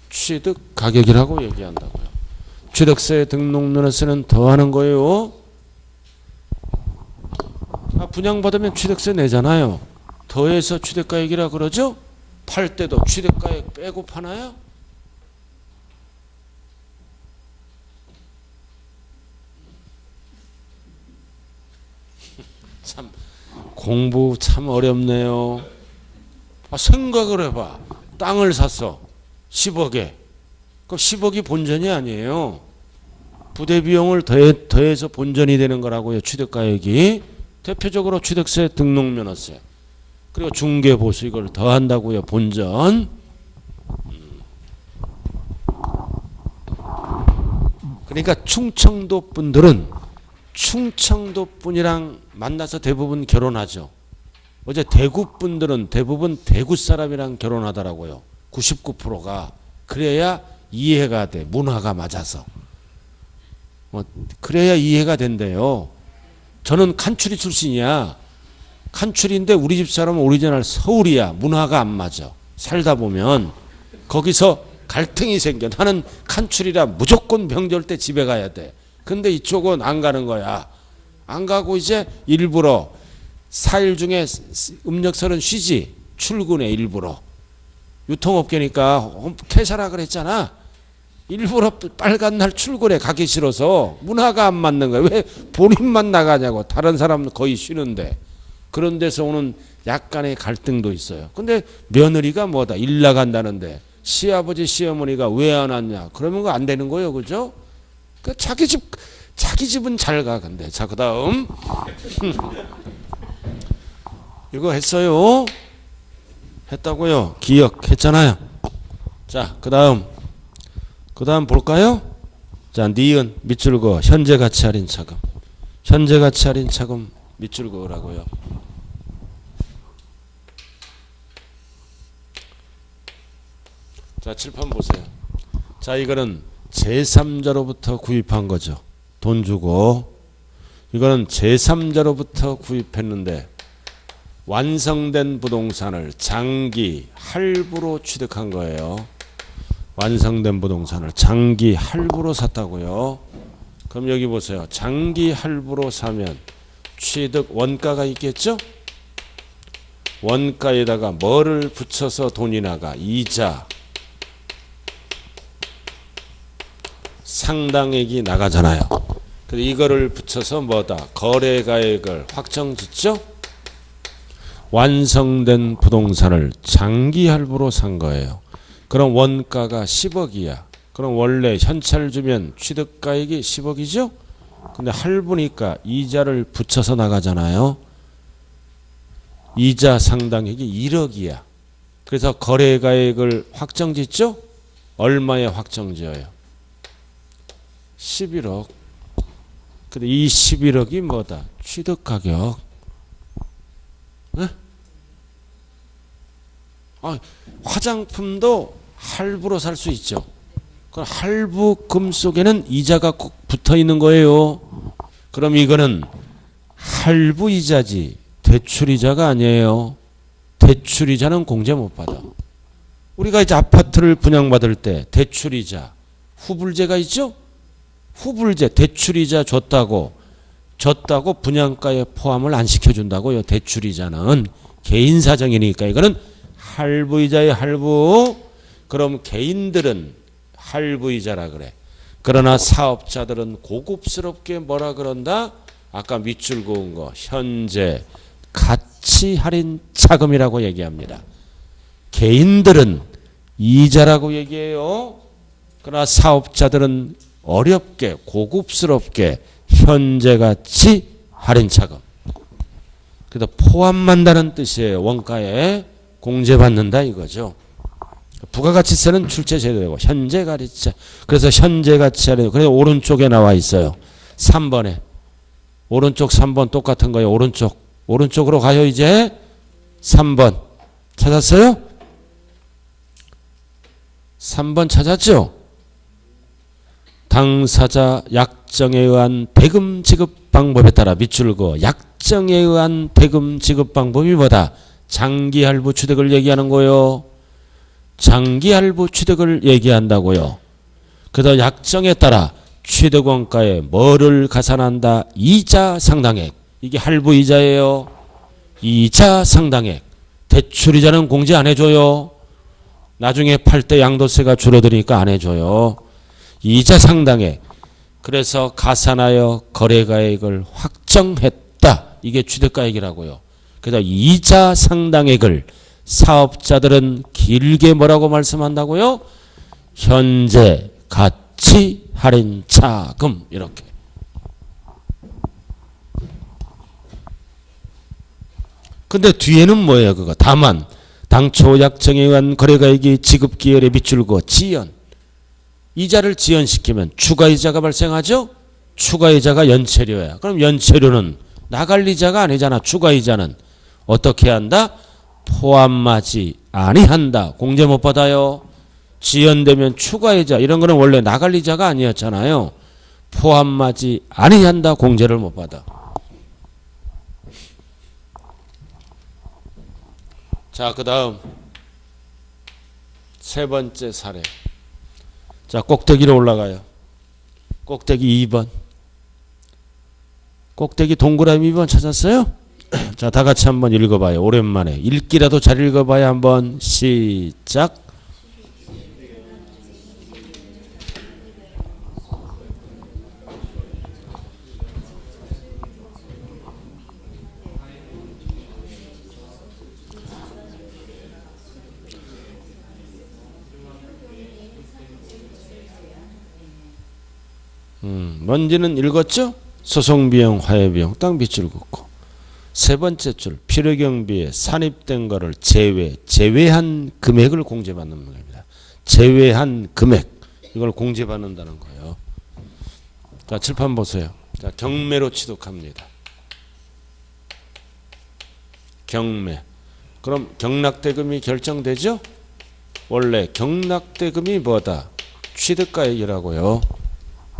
취득가격이라고 얘기한다고요. 취득세, 등록면허세는 더하는 거예요. 분양받으면 취득세 내잖아요. 더해서 취득가액이라 그러죠? 팔 때도 취득가액 빼고 파나요? 참 공부 참 어렵네요. 생각을 해봐. 땅을 샀어. 10억에. 그럼 10억이 본전이 아니에요. 부대비용을 더해서 본전이 되는 거라고요. 취득가액이. 대표적으로 취득세, 등록면허세. 그리고 중개보수 이걸 더한다고요. 본전. 그러니까 충청도 분들은 충청도 분이랑 만나서 대부분 결혼하죠. 어제 대구 분들은 대부분 대구 사람이랑 결혼하더라고요. 99%가. 그래야 이해가 돼. 문화가 맞아서. 그래야 이해가 된대요. 저는 칸추리 출신이야. 칸추리인데 우리 집 사람은 오리지널 서울이야. 문화가 안 맞아. 살다 보면 거기서 갈등이 생겨. 나는 칸추리라 무조건 명절 때 집에 가야 돼. 근데 이쪽은 안 가는 거야. 안 가고 이제 일부러 4일 중에 음력설은 쉬지. 출근해 일부러. 유통업계니까 퇴사라 그랬잖아. 일부러 빨간 날 출근해. 가기 싫어서. 문화가 안 맞는 거야. 왜 본인만 나가냐고. 다른 사람은 거의 쉬는데. 그런 데서 오는 약간의 갈등도 있어요. 근데 며느리가 뭐다. 일 나간다는데 시아버지 시어머니가 왜 안 왔냐. 그러면 그거 안 되는 거예요. 그죠? 그러니까 자기 집은 잘 가. 근데 자, 그다음 이거 했어요. 했다고요. 기억했잖아요. 자, 그다음 볼까요? 자, 니은 밑줄 그어. 현재 가치 할인 차금. 현재 가치 할인 차금 밑줄 그으라고요. 자, 칠판 보세요. 자, 이거는 제3자로부터 구입한 거죠. 돈 주고. 이거는 제3자로부터 구입했는데 완성된 부동산을 장기 할부로 취득한 거예요. 완성된 부동산을 장기 할부로 샀다고요. 그럼 여기 보세요. 장기 할부로 사면 취득 원가가 있겠죠? 원가에다가 뭐를 붙여서 돈이 나가? 이자, 상당액이 나가잖아요. 그래서 이거를 붙여서 뭐다? 거래가액을 확정 짓죠? 완성된 부동산을 장기 할부로 산 거예요. 그럼 원가가 10억이야. 그럼 원래 현찰 주면 취득가액이 10억이죠? 근데 할부니까 이자를 붙여서 나가잖아요. 이자 상당액이 1억이야. 그래서 거래가액을 확정짓죠? 얼마에 확정지어요? 11억. 근데 이 11억이 뭐다? 취득가격. 네? 화장품도 할부로 살 수 있죠. 그럼 할부금 속에는 이자가 꼭 붙어 있는 거예요. 그럼 이거는 할부이자지 대출이자가 아니에요. 대출이자는 공제 못 받아. 우리가 이제 아파트를 분양받을 때 대출이자, 후불제가 있죠? 후불제, 대출이자 줬다고 분양가에 포함을 안 시켜준다고요. 대출이자는 개인 사정이니까 이거는 할부이자의 할부. 그럼 개인들은 할부이자라 그래. 그러나 사업자들은 고급스럽게 뭐라 그런다? 아까 밑줄 그은 거 현재 가치 할인 차금이라고 얘기합니다. 개인들은 이자라고 얘기해요. 그러나 사업자들은 어렵게 고급스럽게 현재 가치 할인 차금. 그래서 포함한다는 뜻이에요. 원가에 공제받는다 이거죠. 부가가치세는 출제 제도고 현재 가치세. 그래서 현재 가치 할인. 그래서 오른쪽에 나와 있어요. 3번에. 오른쪽 3번 똑같은 거예요. 오른쪽으로 가요. 이제 3번 찾았어요? 3번 찾았죠? 당사자 약정에 의한 대금 지급 방법에 따라 밑줄 그어. 약정에 의한 대금 지급 방법이 뭐다? 장기 할부 취득을 얘기하는 거요. 장기 할부 취득을 얘기한다고요. 그래서 약정에 따라 취득 원가에 뭐를 가산한다? 이자 상당액. 이게 할부 이자예요. 이자 상당액. 대출이자는 공제 안 해줘요. 나중에 팔 때 양도세가 줄어드니까 안 해줘요. 이자 상당액. 그래서 가산하여 거래가액을 확정했다. 이게 취득가액이라고요. 그래서 이자 상당액을 사업자들은 길게 뭐라고 말씀한다고요? 현재 가치 할인 차금. 이렇게. 근데 뒤에는 뭐예요? 그거. 다만 당초 약정에 의한 거래가액이 지급기일에 밑줄 그어 지연. 이자를 지연시키면 추가이자가 발생하죠? 추가이자가 연체료야. 그럼 연체료는 나갈 이자가 아니잖아. 추가이자는 어떻게 한다? 포함하지 아니한다. 공제 못 받아요. 지연되면 추가이자 이런 거는 원래 나갈 이자가 아니었잖아요. 포함하지 아니한다. 공제를 못 받아. 자, 그 다음 세 번째 사례. 자, 꼭대기로 올라가요. 꼭대기 2번. 꼭대기 동그라미 2번 찾았어요? 자, 다 같이 한번 읽어봐요. 오랜만에. 읽기라도 잘 읽어봐요. 한번 시작. 먼지는 읽었죠? 소송비용, 화해비용 딱 밑줄 긋고. 세 번째 줄 필요경비에 산입된 거를 제외한 금액을 공제받는 겁니다. 제외한 금액 이걸 공제받는다는 거예요. 자, 칠판 보세요. 자, 경매로 취득합니다. 경매. 그럼 경락대금이 결정되죠? 원래 경락대금이 뭐다? 취득가액이라고요.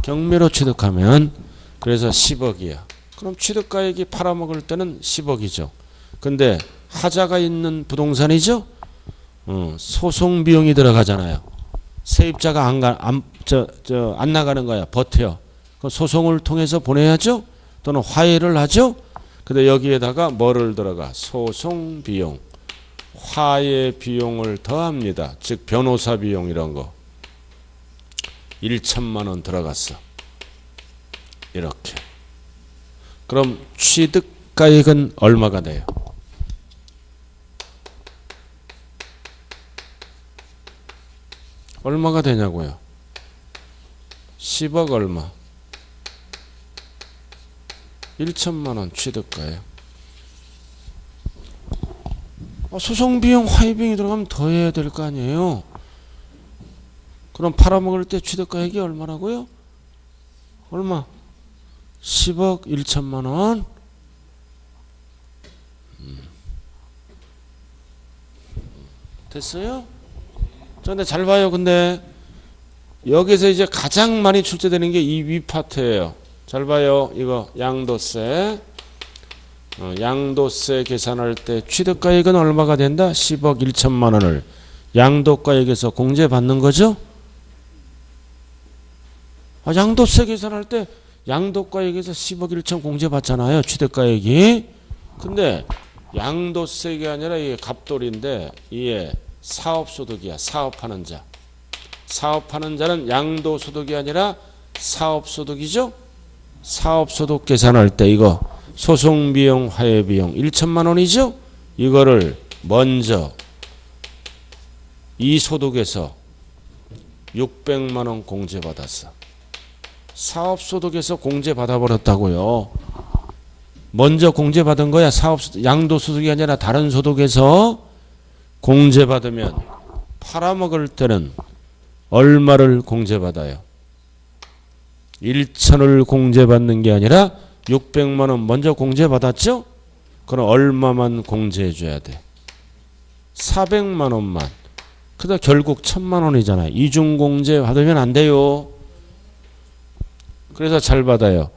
경매로 취득하면 그래서 10억이야. 그럼 취득가액이 팔아먹을 때는 10억이죠. 근데 하자가 있는 부동산이죠. 소송 비용이 들어가잖아요. 세입자가 안 나가는 거야. 버텨. 그럼 소송을 통해서 보내야죠. 또는 화해를 하죠. 근데 여기에다가 뭐를 들어가? 소송 비용, 화해 비용을 더합니다. 즉 변호사 비용 이런 거. 1천만 원 들어갔어. 이렇게. 그럼 취득가액은 얼마가 돼요? 얼마가 되냐고요? 10억 얼마? 1천만 원 취득가액. 소송비용, 화해비용이 들어가면 더 해야 될 거 아니에요? 그럼 팔아먹을 때 취득가액이 얼마라고요? 얼마? 10억 1천만 원. 됐어요? 근데 잘 봐요. 근데 여기서 이제 가장 많이 출제되는 게 이 위 파트예요. 잘 봐요. 이거 양도세. 양도세 계산할 때 취득가액은 얼마가 된다? 10억 1천만 원을 양도가액에서 공제받는 거죠? 양도세 계산할 때 양도가액에서 10억 1천 공제받잖아요. 취득가액이. 근데 양도세가 아니라 이게 갑돌인데 이게 사업소득이야. 사업하는 자. 사업하는 자는 양도소득이 아니라 사업소득이죠. 사업소득 계산할 때 이거 소송비용, 화해비용 1천만 원이죠. 이거를 먼저 이 소득에서 600만 원 공제받았어. 사업소득에서 공제받아버렸다고요. 먼저 공제받은 거야. 사업소득, 양도소득이 아니라 다른 소득에서 공제받으면 팔아먹을 때는 얼마를 공제받아요? 1천을 공제받는 게 아니라 600만 원 먼저 공제받았죠? 그럼 얼마만 공제해 줘야 돼? 400만 원만. 그다 결국 1000만 원이잖아요. 이중공제 받으면 안 돼요. 그래서 잘 받아요.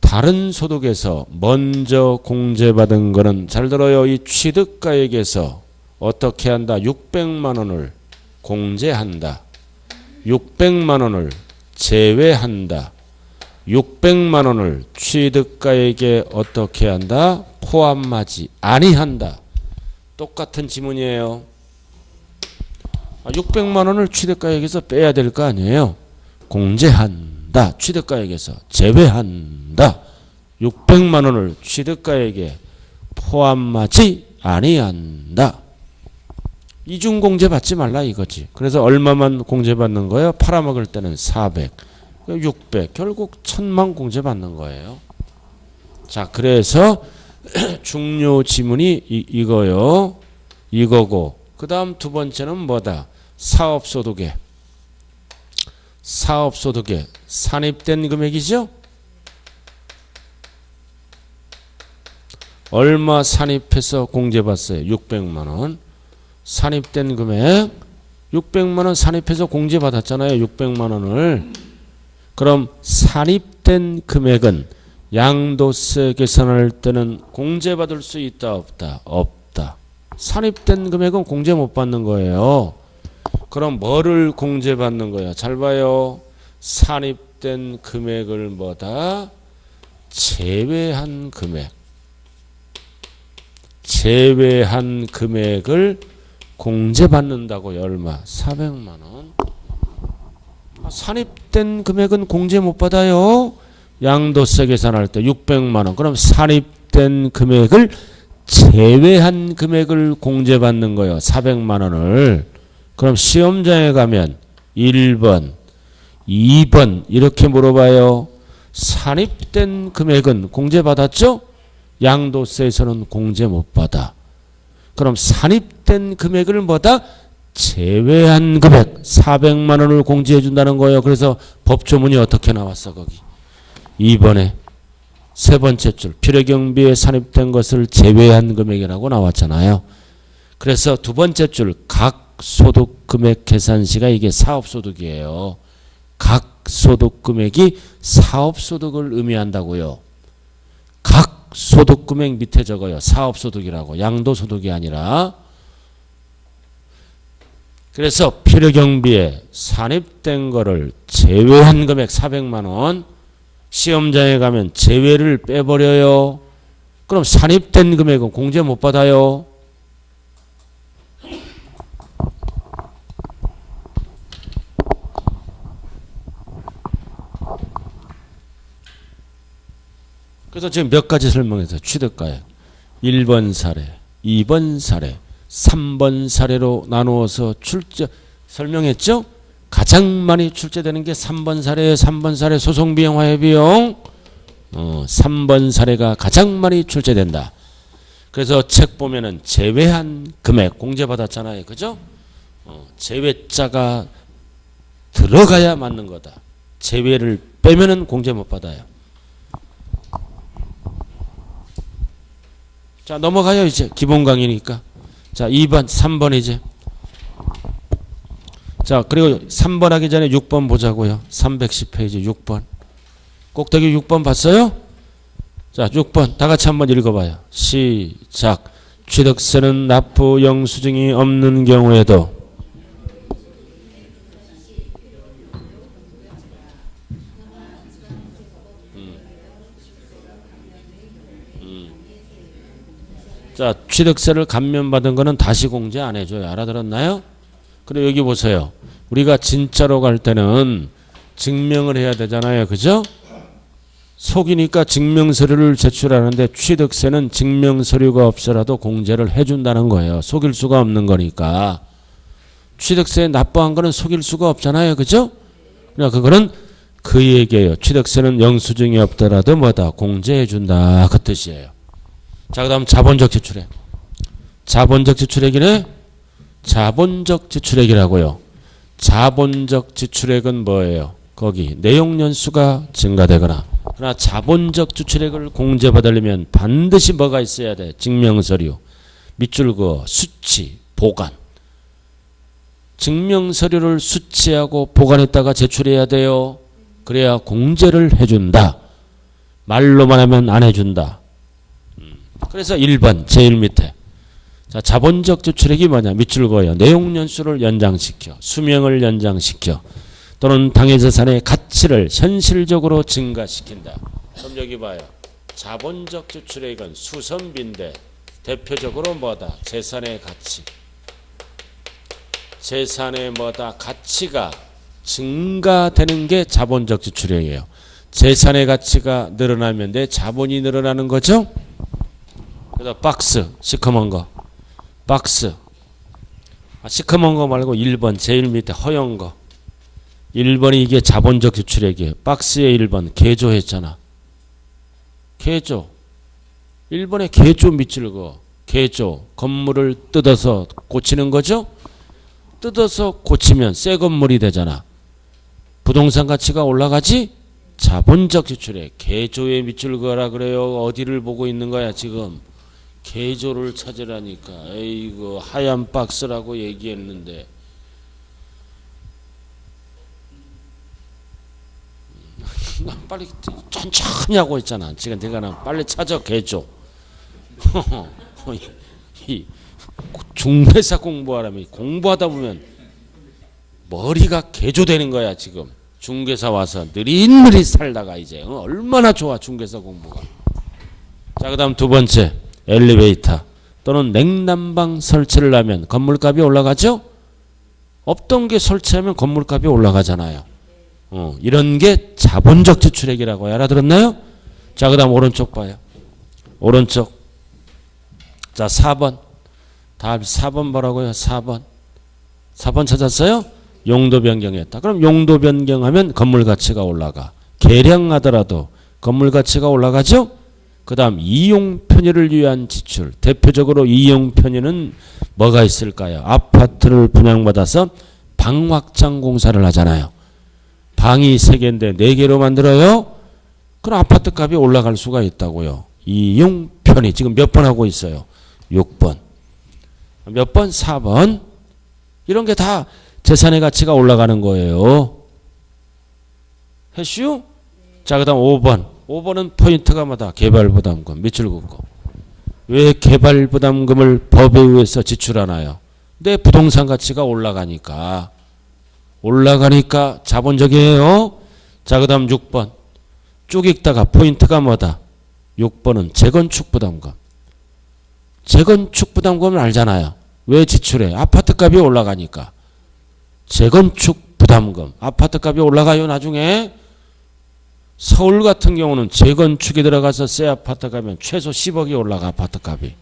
다른 소득에서 먼저 공제받은 거는 잘 들어요. 이 취득가액에서 어떻게 한다? 600만 원을 공제한다. 600만 원을 제외한다. 600만 원을 취득가액에 어떻게 한다? 포함하지 아니한다. 똑같은 지문이에요. 600만 원을 취득가액에서 빼야 될 거 아니에요. 공제한다. 취득가액에서 제외한다. 600만 원을 취득가액에 포함하지 아니한다. 이중공제 받지 말라 이거지. 그래서 얼마만 공제받는 거예요? 팔아먹을 때는 400, 600, 결국 1000만 공제받는 거예요. 자, 그래서 중요 지문이 이거요. 이거고. 그 다음 두 번째는 뭐다? 사업소득에 산입된 금액이죠? 얼마 산입해서 공제받았어요? 600만 원. 산입된 금액 600만 원 산입해서 공제받았잖아요. 600만 원을. 그럼 산입된 금액은 양도세 계산할 때는 공제받을 수 있다 없다? 없다. 산입된 금액은 공제 못 받는 거예요. 그럼 뭐를 공제받는 거야? 잘 봐요. 산입된 금액을 뭐다? 제외한 금액. 제외한 금액을 공제받는다고요. 얼마? 400만 원. 산입된 금액은 공제 못 받아요. 양도세 계산할 때 600만 원. 그럼 산입된 금액을 제외한 금액을 공제받는 거예요. 400만 원을. 그럼 시험장에 가면 1번, 2번 이렇게 물어봐요. 산입된 금액은 공제받았죠? 양도세에서는 공제 못 받아. 그럼 산입된 금액을 뭐다? 제외한 금액 400만 원을 공제해 준다는 거예요. 그래서 법조문이 어떻게 나왔어 거기? 2번에 세 번째 줄 필요경비에 산입된 것을 제외한 금액이라고 나왔잖아요. 그래서 두 번째 줄 각 소득 금액 계산시가 이게 사업소득이에요. 각 소득 금액이 사업소득을 의미한다고요. 각 소득 금액 밑에 적어요. 사업소득이라고. 양도소득이 아니라. 그래서 필요경비에 산입된 거를 제외한 금액 400만 원. 시험장에 가면 제외를 빼버려요. 그럼 산입된 금액은 공제 못 받아요. 그래서 지금 몇 가지 설명해서 취득가액 1번 사례, 2번 사례, 3번 사례로 나누어서 설명했죠? 가장 많이 출제되는 게 3번 사례, 3번 사례 소송비용, 화해비용. 3번 사례가 가장 많이 출제된다. 그래서 책 보면은 제외한 금액 공제받았잖아요. 그죠? 제외자가 들어가야 맞는 거다. 제외를 빼면은 공제 못 받아요. 자, 넘어가요, 이제. 기본 강의니까. 자, 2번, 3번 이제. 자, 그리고 3번 하기 전에 6번 보자고요. 310페이지 6번. 꼭대기 6번 봤어요? 자, 6번. 다 같이 한번 읽어봐요. 시작. 취득세는 납부 영수증이 없는 경우에도 자, 취득세를 감면받은 거는 다시 공제 안 해줘요. 알아들었나요? 그리고 여기 보세요. 우리가 진짜로 갈 때는 증명을 해야 되잖아요. 그죠? 속이니까 증명서류를 제출하는데 취득세는 증명서류가 없어라도 공제를 해준다는 거예요. 속일 수가 없는 거니까. 취득세 납부한 거는 속일 수가 없잖아요. 그죠? 그러니까 그거는 그 얘기예요. 취득세는 영수증이 없더라도 뭐다? 공제해준다. 그 뜻이에요. 자, 그 다음 자본적 지출액. 자본적 지출액이네? 자본적 지출액이라고요. 자본적 지출액은 뭐예요? 거기 내용연수가 증가되거나. 그러나 자본적 지출액을 공제받으려면 반드시 뭐가 있어야 돼? 증명서류, 밑줄 그어, 수치, 보관. 증명서류를 수치하고 보관했다가 제출해야 돼요. 그래야 공제를 해준다. 말로만 하면 안 해준다. 그래서 1번 제일 밑에. 자, 자본적 지출액이 뭐냐? 밑줄 그어요. 내용연수를 연장시켜, 수명을 연장시켜, 또는 당해자산의 가치를 현실적으로 증가시킨다. 그럼 여기 봐요. 자본적 지출액은 수선비인데 대표적으로 뭐다? 재산의 가치. 재산의 뭐다? 가치가 증가되는 게 자본적 지출액이에요. 재산의 가치가 늘어나면 내 자본이 늘어나는 거죠? 그래서 박스, 시커먼 거. 박스. 시커먼 거 말고 1번 제일 밑에 허연 거. 1번이 이게 자본적 지출액이에요. 박스에 1번 개조했잖아. 개조. 1번에 개조 밑줄 그어. 개조. 건물을 뜯어서 고치는 거죠? 뜯어서 고치면 새 건물이 되잖아. 부동산 가치가 올라가지? 자본적 지출액. 개조에 밑줄 그어라 그래요. 어디를 보고 있는 거야 지금? 개조를 찾으라니까. 에이구 하얀 박스라고 얘기했는데 빨리 천천히 하고 있잖아. 지금 내가 빨리 찾아 개줘. 이 중매사 공부하라면 공부하다 보면 머리가 개조되는 거야. 지금 중개사 와서 느릿느릿 살다가 이제 얼마나 좋아 중개사 공부가. 자, 그다음 두 번째 엘리베이터 또는 냉난방 설치를 하면 건물값이 올라가죠? 없던 게 설치하면 건물값이 올라가잖아요. 이런 게 자본적 지출액이라고 알아들었나요? 자, 그다음 오른쪽 봐요. 오른쪽. 자, 4번. 답 4번 뭐라고요? 4번. 4번 찾았어요? 용도 변경했다. 그럼 용도 변경하면 건물 가치가 올라가. 개량하더라도 건물 가치가 올라가죠? 그 다음 이용 편의를 위한 지출. 대표적으로 이용 편의는 뭐가 있을까요? 아파트를 분양받아서 방 확장 공사를 하잖아요. 방이 3개인데 4개로 만들어요? 그럼 아파트 값이 올라갈 수가 있다고요. 이용 편의. 지금 몇 번 하고 있어요? 6번. 몇 번? 4번. 이런 게 다 재산의 가치가 올라가는 거예요. 했슈? 자, 그 다음 5번. 5번은 포인트가 뭐다? 개발부담금. 밑줄 긋고. 왜 개발부담금을 법에 의해서 지출하나요? 내 부동산 가치가 올라가니까. 올라가니까 자본적이에요. 자, 그 다음 6번. 쭉 읽다가 포인트가 뭐다? 6번은 재건축 부담금. 재건축 부담금을 알잖아요. 왜 지출해? 아파트 값이 올라가니까. 재건축 부담금. 아파트 값이 올라가요, 나중에. 서울 같은 경우는 재건축이 들어가서 새 아파트 가면 최소 10억이 올라가, 아파트 값이.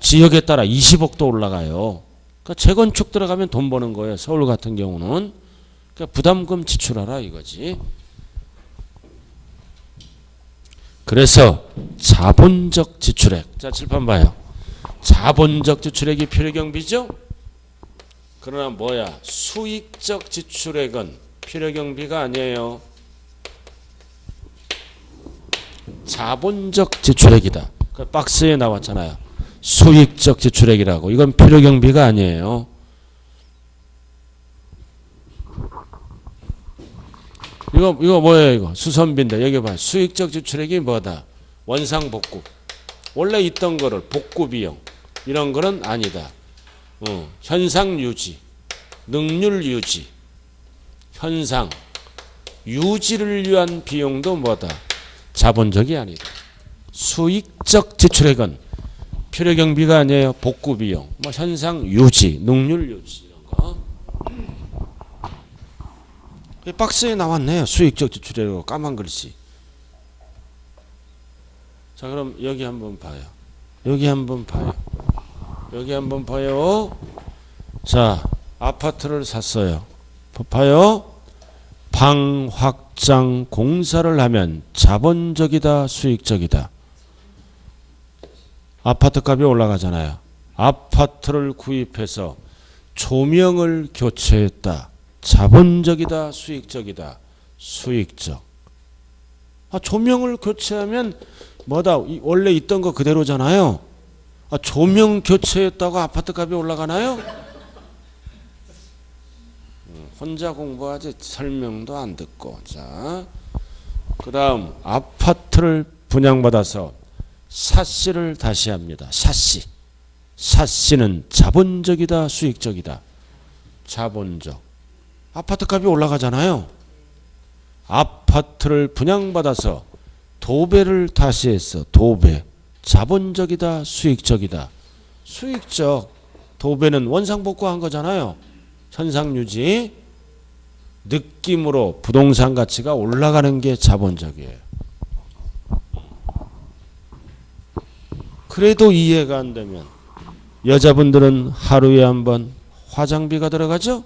지역에 따라 20억도 올라가요. 그러니까 재건축 들어가면 돈 버는 거예요, 서울 같은 경우는. 그러니까 부담금 지출하라 이거지. 그래서 자본적 지출액. 자, 칠판 봐요. 자본적 지출액이 필요경비죠? 그러나 뭐야? 수익적 지출액은 필요경비가 아니에요. 자본적 지출액이다. 그 박스에 나왔잖아요. 수익적 지출액이라고. 이건 필요경비가 아니에요. 이거 뭐예요, 이거? 수선비인데, 여기 봐. 수익적 지출액이 뭐다? 원상복구. 원래 있던 거를 복구비용. 이런 거는 아니다. 현상 유지, 능률 유지, 현상 유지를 위한 비용도 뭐다? 자본적이 아니다. 수익적 지출액은 필요경비가 아니에요. 복구비용, 뭐 현상 유지, 능률 유지 이런 거. 박스에 나왔네요. 수익적 지출액이고 까만 글씨. 자, 그럼 여기 한번 봐요. 여기 한번 봐요. 여기 한번 봐요. 자, 아파트를 샀어요. 봐요. 방 확장 공사를 하면 자본적이다, 수익적이다. 아파트 값이 올라가잖아요. 아파트를 구입해서 조명을 교체했다. 자본적이다, 수익적이다. 수익적. 조명을 교체하면 뭐다? 원래 있던 거 그대로잖아요. 조명 교체했다고 아파트 값이 올라가나요? 혼자 공부하지 설명도 안 듣고. 자, 그 다음 아파트를 분양받아서 샷시를 다시 합니다. 샷시. 샷시는 자본적이다, 수익적이다. 자본적. 아파트 값이 올라가잖아요. 아파트를 분양받아서 도배를 다시 했어. 도배. 자본적이다, 수익적이다. 수익적. 도배는 원상복구한 거잖아요. 현상유지. 느낌으로 부동산 가치가 올라가는 게 자본적이에요. 그래도 이해가 안 되면 여자분들은 하루에 한 번 화장비가 들어가죠?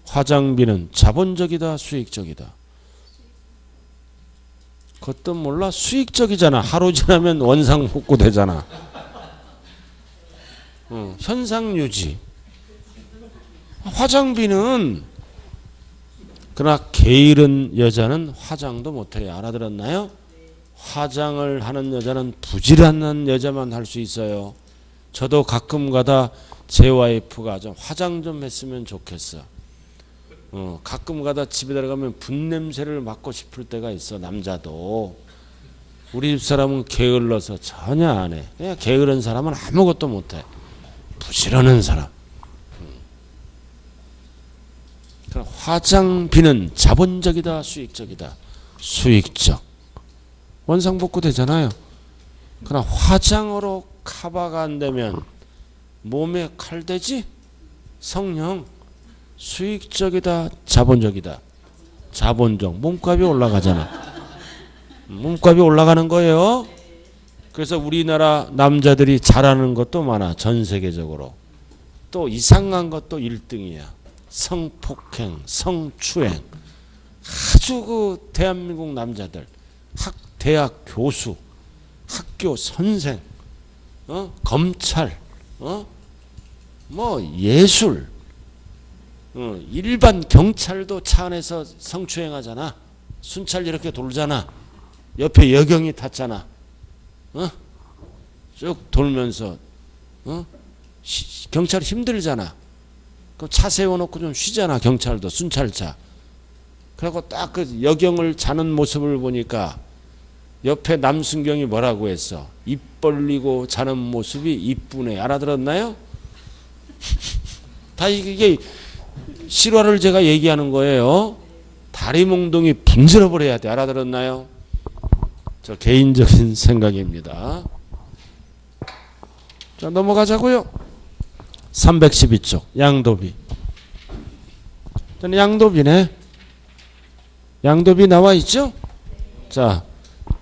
화장비는 자본적이다, 수익적이다. 그것도 몰라? 수익적이잖아. 하루 지나면 원상복구 되잖아. 현상유지. 화장비는, 그러나 게으른 여자는 화장도 못해요. 알아들었나요? 화장을 하는 여자는 부지런한 여자만 할 수 있어요. 저도 가끔 가다 제 와이프가 좀 화장 좀 했으면 좋겠어. 가끔 가다 집에 들어가면 분냄새를 맡고 싶을 때가 있어. 남자도. 우리 집사람은 게을러서 전혀 안 해. 그냥 게으른 사람은 아무것도 못해. 부지런한 사람. 화장비는 자본적이다, 수익적이다? 수익적. 원상복구 되잖아요. 그러나 화장으로 커버가 안 되면 몸에 칼 되지? 성령. 수익적이다, 자본적이다? 자본적. 몸값이 올라가잖아. 몸값이 올라가는 거예요. 그래서 우리나라 남자들이 잘하는 것도 많아. 전 세계적으로. 또 이상한 것도 1등이야. 성폭행, 성추행. 아주 그 대한민국 남자들. 대학 교수, 학교 선생, 검찰, 뭐 예술, 일반 경찰도 차 안에서 성추행하잖아. 순찰 이렇게 돌잖아. 옆에 여경이 탔잖아. 쭉 돌면서 경찰 힘들잖아. 그 차 세워놓고 좀 쉬잖아. 경찰도 순찰차. 그리고 딱 그 여경을 자는 모습을 보니까 옆에 남순경이 뭐라고 했어? 입 벌리고 자는 모습이 이쁘네. 알아들었나요? 다 이게 실화를 제가 얘기하는 거예요. 다리 몽둥이 분질러 버려야 돼. 알아들었나요? 저 개인적인 생각입니다. 자, 넘어가자고요. 312쪽 양도비. 저는 양도비네. 양도비 나와 있죠? 자,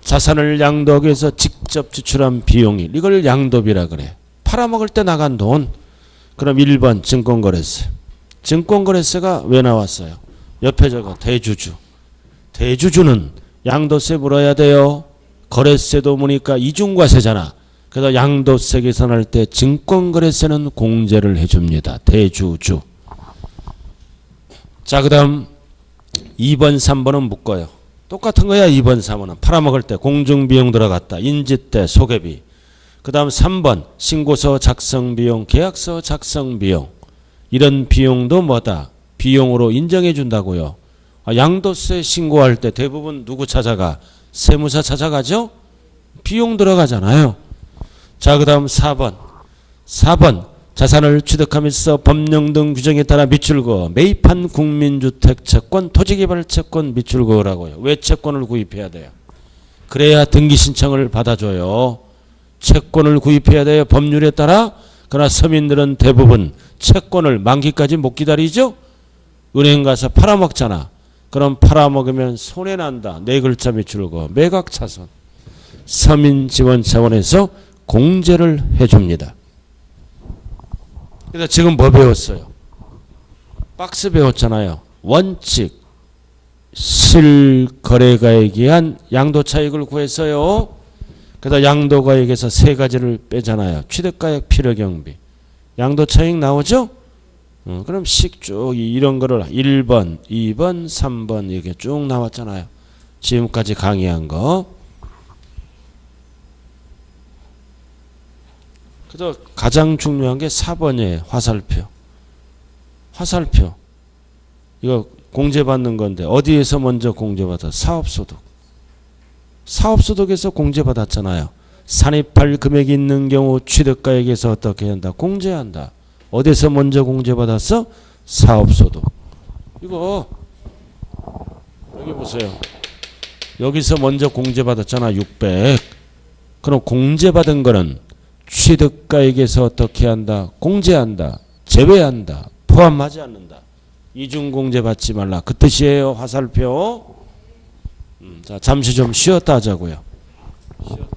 자산을 양도하기 위해서 직접 지출한 비용이 이걸 양도비라 그래. 팔아먹을 때 나간 돈. 그럼 1번 증권거래세. 증권거래세가 왜 나왔어요? 옆에 저거 대주주. 대주주는 양도세 물어야 돼요. 거래세도 무니까 이중과세잖아. 그래서 양도세 계산할 때 증권거래세는 공제를 해줍니다. 대주주. 자, 그 다음 2번 3번은 묶어요. 똑같은 거야. 2번 3번은 팔아먹을 때 공중비용 들어갔다. 인지대 소개비. 그 다음 3번 신고서 작성비용, 계약서 작성비용. 이런 비용도 뭐다? 비용으로 인정해 준다고요. 양도세 신고할 때 대부분 누구 찾아가? 세무사 찾아가죠? 비용 들어가잖아요. 자, 그 다음 4번. 4번 자산을 취득하면서 법령 등 규정에 따라 미출고 매입한 국민주택 채권, 토지개발 채권 미출고라고요. 왜 채권을 구입해야 돼요? 그래야 등기 신청을 받아줘요. 채권을 구입해야 돼요. 법률에 따라. 그러나 서민들은 대부분 채권을 만기까지 못 기다리죠. 은행 가서 팔아먹잖아. 그럼 팔아먹으면 손해난다. 네 글자 미출고 매각차손. 서민지원 차원에서 공제를 해줍니다. 그래서 지금 뭐 배웠어요? 박스 배웠잖아요. 원칙, 실거래가액에 의한 양도차익을 구했어요. 그래서 양도가액에서 세 가지를 빼잖아요. 취득가액, 필요경비. 양도차익 나오죠? 그럼 씩 쭉 이런 거를 1번, 2번, 3번 이렇게 쭉 나왔잖아요. 지금까지 강의한 거. 그래서 가장 중요한 게 4번이에요. 화살표. 화살표. 이거 공제받는 건데 어디에서 먼저 공제받아? 사업소득. 사업소득에서 공제받았잖아요. 산입할 금액이 있는 경우 취득가액에서 어떻게 한다? 공제한다. 어디서 먼저 공제받았어? 사업소득. 이거 여기 보세요. 여기서 먼저 공제받았잖아. 600. 그럼 공제받은 거는 취득가액에서 어떻게 한다? 공제한다. 제외한다. 포함하지 않는다. 이중공제 받지 말라. 그 뜻이에요. 화살표. 자, 잠시 좀 쉬었다 하자고요. 쉬었다.